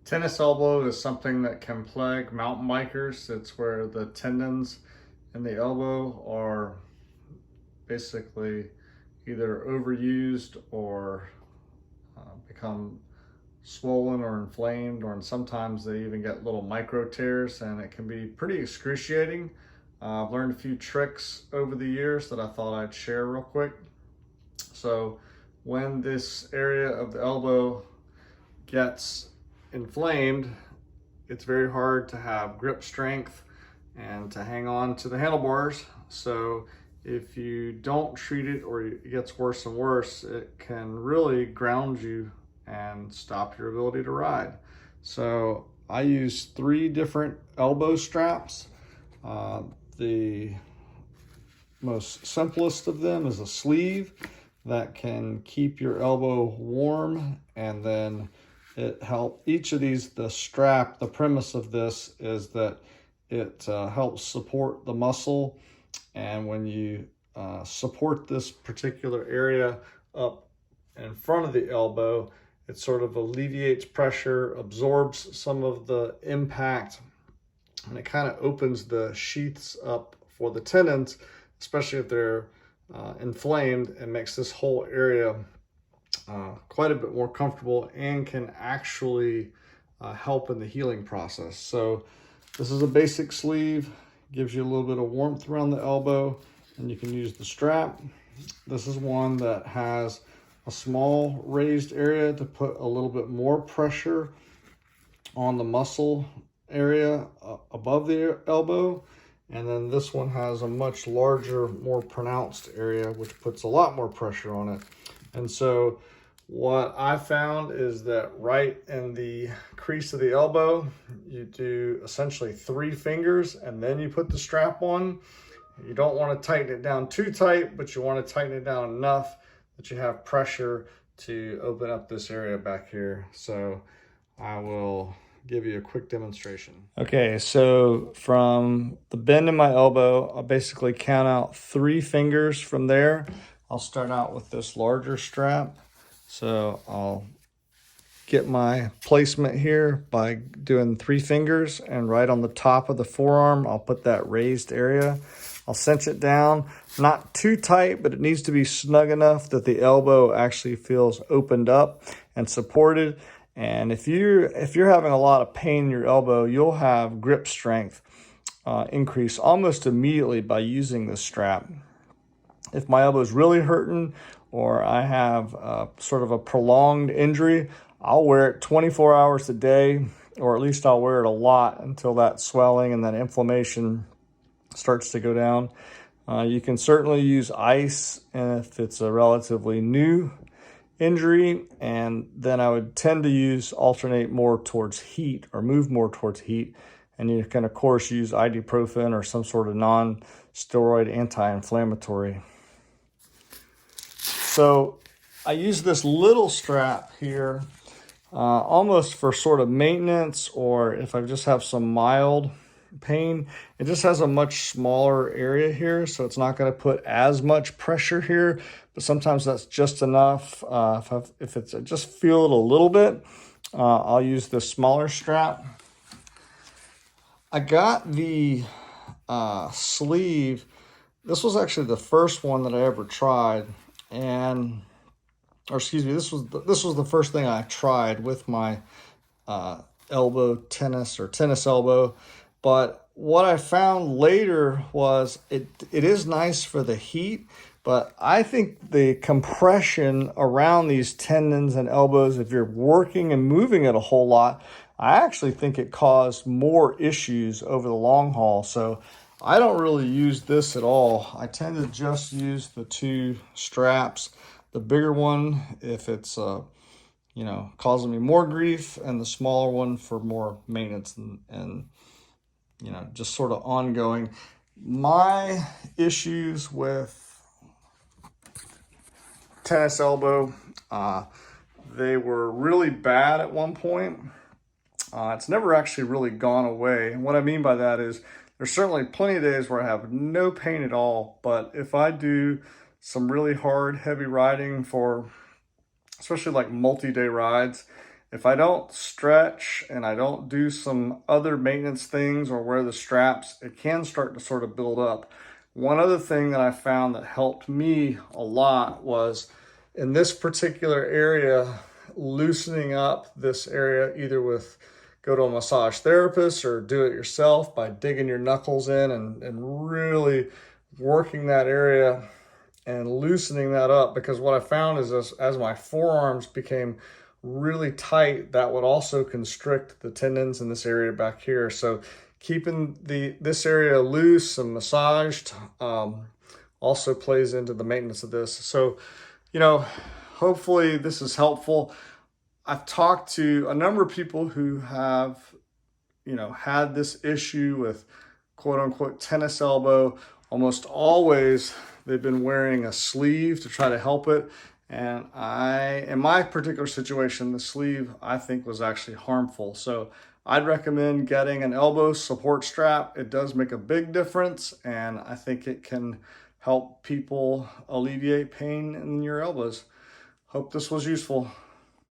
Tennis elbow is something that can plague mountain bikers. It's where the tendons in the elbow are basically either overused or become swollen or inflamed, or sometimes they even get little micro tears, and it can be pretty excruciating. I've learned a few tricks over the years that I thought I'd share real quick. So when this area of the elbow gets inflamed, it's very hard to have grip strength and to hang on to the handlebars. So if you don't treat it, or it gets worse and worse, it can really ground you and stop your ability to ride. So I use 3 different elbow straps. The most simplest of them is a sleeve that can keep your elbow warm, and then each of these, the strap, the premise of this is that it helps support the muscle, and when you support this particular area up in front of the elbow, it sort of alleviates pressure, absorbs some of the impact, and it kind of opens the sheaths up for the tendons, especially if they're inflamed, and makes this whole area quite a bit more comfortable, and can actually help in the healing process. So this is a basic sleeve, gives you a little bit of warmth around the elbow, and you can use the strap. This is one that has a small raised area to put a little bit more pressure on the muscle area above the elbow. And then this one has a much larger, more pronounced area, which puts a lot more pressure on it. And so what I found is that right in the crease of the elbow, you do essentially 3 fingers, and then you put the strap on. You don't want to tighten it down too tight, but you want to tighten it down enough that you have pressure to open up this area back here. So I will give you a quick demonstration. Okay, so from the bend in my elbow, I'll basically count out 3 fingers from there. I'll start out with this larger strap. So I'll get my placement here by doing 3 fingers, and right on the top of the forearm, I'll put that raised area. I'll cinch it down, not too tight, but it needs to be snug enough that the elbow actually feels opened up and supported. And if you're having a lot of pain in your elbow, you'll have grip strength increase almost immediately by using this strap. If my elbow is really hurting, or I have sort of a prolonged injury, I'll wear it 24 hours a day, or at least I'll wear it a lot until that swelling and that inflammation starts to go down. You can certainly use ice if it's a relatively new injury, and then I would tend to alternate more towards heat, or move more towards heat. And you can, of course, use ibuprofen or some sort of non-steroid anti-inflammatory. So I use this little strap here almost for sort of maintenance, or if I just have some mild pain. It just has a much smaller area here, so it's not going to put as much pressure here, but sometimes that's just enough. If it's just feel it a little bit, I'll use this smaller strap. I got the sleeve. This was actually the first one that I ever tried, this was the first thing I tried with my elbow tennis, or tennis elbow. But what I found later was it is nice for the heat, but I think the compression around these tendons and elbows, if you're working and moving it a whole lot, I actually think it caused more issues over the long haul. So I don't really use this at all. I tend to just use the 2 straps, the bigger one if it's causing me more grief, and the smaller one for more maintenance and just sort of ongoing. My issues with tennis elbow, they were really bad at one point. It's never actually really gone away. And what I mean by that is there's certainly plenty of days where I have no pain at all, but if I do some really hard, heavy riding for especially like multi-day rides, if I don't stretch and I don't do some other maintenance things or wear the straps, it can start to sort of build up. One other thing that I found that helped me a lot was in this particular area, loosening up this area either with go to a massage therapist or do it yourself by digging your knuckles in and really working that area and loosening that up. Because what I found is as my forearms became really tight, that would also constrict the tendons in this area back here. So keeping this area loose and massaged also plays into the maintenance of this. So, you know, hopefully this is helpful. I've talked to a number of people who have, had this issue with quote unquote tennis elbow. Almost always they've been wearing a sleeve to try to help it. And in my particular situation, the sleeve I think was actually harmful. So I'd recommend getting an elbow support strap. It does make a big difference, and I think it can help people alleviate pain in your elbows. Hope this was useful.